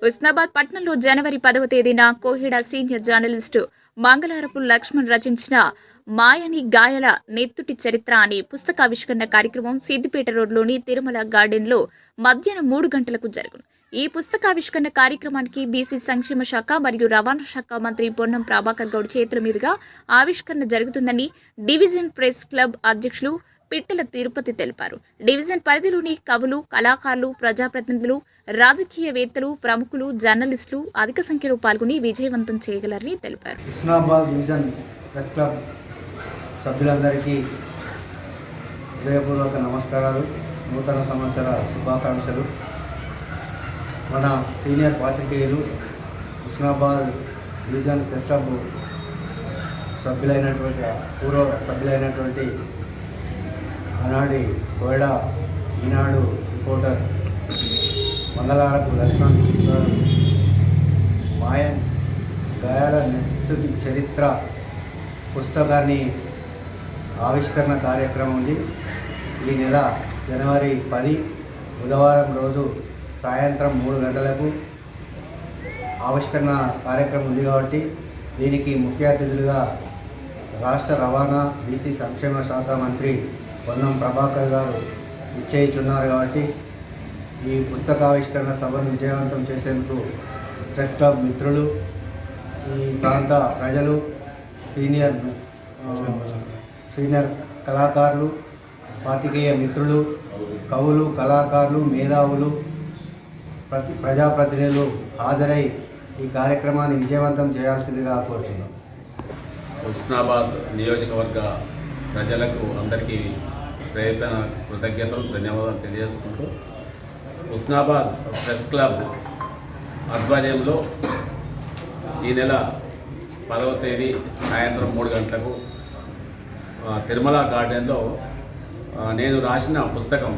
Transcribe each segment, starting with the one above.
ఉస్నాబాద్ పట్టణంలో జనవరి 10వ తేదీన కోహిడా సీనియర్ జర్నలిస్టు మంగళారపు లక్ష్మణ్ రచించిన మాయని గాయల నెత్తుటి చరిత్ర అనే పుస్తకావిష్కరణ కార్యక్రమం సిద్దిపేట రోడ్లోని తిరుమల గార్డెన్లో మధ్యాహ్నం 3 గంటలకు జరుగును. ఈ పుస్తకావిష్కరణ కార్యక్రమానికి బీసీ సంక్షేమ శాఖ మరియు రవాణా శాఖ మంత్రి పొన్నం ప్రభాకర్ గౌడ్ చేతుల మీదుగా ఆవిష్కరణ జరుగుతుందని డివిజన్ ప్రెస్ క్లబ్ అధ్యక్షులు పిట్టల తిరుపతి తెలిపారు. డివిజన్ పరిధిలోని కవులు, కళాకారులు, ప్రజాప్రతినిధులు, రాజకీయవేత్తలు, ప్రముఖులు, జర్నలిస్టులు అధిక సంఖ్యలో పాల్గొని విజయవంతం చేయగలరని తెలిపారు. ఉస్నాబాద్ డివిజన్ ప్రెస్ క్లబ్ సభ్యులందరికీ హృదయపూర్వక నమస్కారాలు, నూతన సంవత్సర శుభాకాంక్షలు. మన సీనియర్ పాత్రికేయులు ఉస్నాబాద్ డివిజన్ ప్రెస్ క్లబ్ సభ్యులైనటువంటి పూర్వ సభ్యులైనటువంటి ఆనాడి కోయడా ఈనాడు రిపోర్టర్ మంగళారపు లక్ష్మణ్ గారు మాయన్ గాయాల నెత్తుటి చరిత్ర పుస్తకాన్ని ఆవిష్కరణ కార్యక్రమం ఉంది. ఈ నెల జనవరి 10 బుధవారం రోజు సాయంత్రం 3 గంటలకు ఆవిష్కరణ కార్యక్రమం ఉంది కాబట్టి దీనికి ముఖ్య అతిథులుగా రాష్ట్ర రవాణా బీసీ సంక్షేమ శాఖ మంత్రి పొన్నం ప్రభాకర్ గారు నిశ్చయించున్నారు కాబట్టి ఈ పుస్తకావిష్కరణ సభను విజయవంతం చేసేందుకు ప్రెస్ క్లబ్ మిత్రులు, ఈ ప్రాంత ప్రజలు, సీనియర్ కళాకారులు, పాత్రికేయ మిత్రులు, కవులు, కళాకారులు, మేధావులు, ప్రజాప్రతినిధులు హాజరై ఈ కార్యక్రమాన్ని విజయవంతం చేయాల్సిందిగా కోరుతున్నాం. ఉస్నాబాద్ నియోజకవర్గ ప్రజలకు అందరికీ ప్రేరణ కృతజ్ఞతలు, ధన్యవాదాలు తెలియజేసుకుంటూ ఉస్నాబాద్ ప్రెస్ క్లబ్ ఆధ్వర్యంలో ఈ నెల 10వ తేదీ సాయంత్రం 3 గంటలకు తిరుమల గార్డెన్లో నేను రాసిన పుస్తకం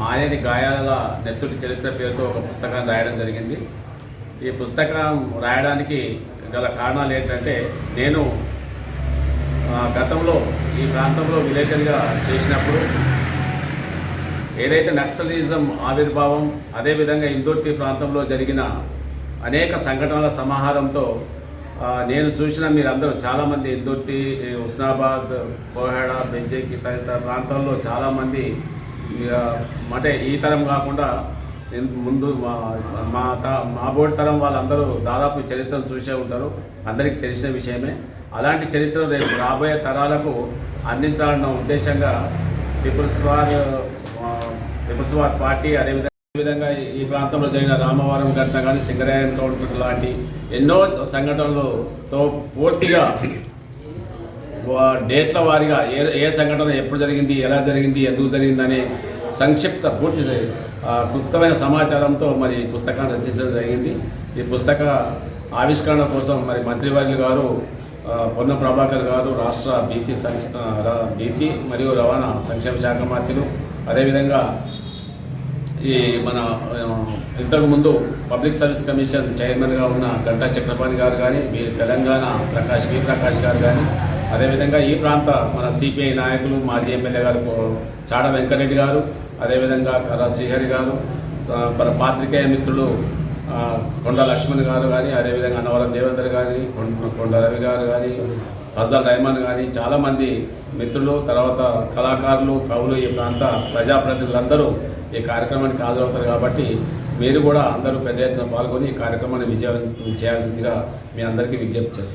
మాయని గాయాల నెత్తుటి చరిత్ర పేరుతో ఒక పుస్తకాన్ని రాయడం జరిగింది. ఈ పుస్తకం రాయడానికి గల కారణాలు ఏంటంటే, నేను గతంలో ఈ ప్రాంతంలో విలేకరిగా చేసినప్పుడు ఏదైతే నక్సలిజం ఆవిర్భావం, అదేవిధంగా ఇందోర్తి ప్రాంతంలో జరిగిన అనేక సంఘటనల సమాహారంతో నేను చూసిన మీరందరూ చాలామంది ఇందోర్తి, ఉస్నాబాద్, కోహెడా, బెంజేకి తదితర ప్రాంతాల్లో చాలామంది అంటే ఈ తరం కాకుండా ముందు మా బోర్డు తరం వాళ్ళందరూ దాదాపు ఈ చరిత్రను చూసే ఉంటారు, అందరికీ తెలిసిన విషయమే. అలాంటి చరిత్ర రేపు రాబోయే తరాలకు అందించాలన్న ఉద్దేశంగా పీపుల్స్ వార్ పార్టీ, అదేవిధంగా ఈ ప్రాంతంలో జరిగిన రామవరం ఘటన కానీ, సింగరాయన్ కౌంటర్ లాంటి ఎన్నో సంఘటనలతో పూర్తిగా డేట్ల వారీగా ఏ సంఘటన ఎప్పుడు జరిగింది, ఎలా జరిగింది, ఎందుకు జరిగిందనే సంక్షిప్త క్లుప్తమైన సమాచారంతో మరి పుస్తకాన్ని రచించడం జరిగింది. ఈ పుస్తక ఆవిష్కరణ కోసం మరి మంత్రివర్యులు గారు పొన్నం ప్రభాకర్ గారు, రాష్ట్ర బీసీ మరియు రవాణా సంక్షేమ శాఖ మంత్రులు, అదేవిధంగా ఈ మన ఇంతకుముందు పబ్లిక్ సర్వీస్ కమిషన్ చైర్మన్గా ఉన్న గంటా చక్రపాణి గారు కానీ, తెలంగాణ ప్రకాష్ గారు కానీ, అదేవిధంగా ఈ ప్రాంత మన సిపిఐ నాయకులు, మాజీ ఎమ్మెల్యే గారు చాడ వెంకరెడ్డి గారు, అదేవిధంగా కర్ర శ్రీహరి గారు, మన పాత్రికేయ మిత్రులు కొండ లక్ష్మణ్ గారు కానీ, అదేవిధంగా అన్నవరం దేవేందర్ కానీ, కొండ రవి గారు కానీ, ఫజల్ రెహమాన్ కానీ చాలామంది మిత్రులు, తర్వాత కళాకారులు, కవులు, ఈ ప్రాంత ప్రజాప్రతినిధులందరూ ఈ కార్యక్రమానికి హాజరవుతారు కాబట్టి మీరు కూడా అందరూ పెద్ద ఎత్తున పాల్గొని ఈ కార్యక్రమాన్ని విజయవంతం చేయాల్సిందిగా మీ అందరికీ విజ్ఞప్తి చేస్తున్నాం.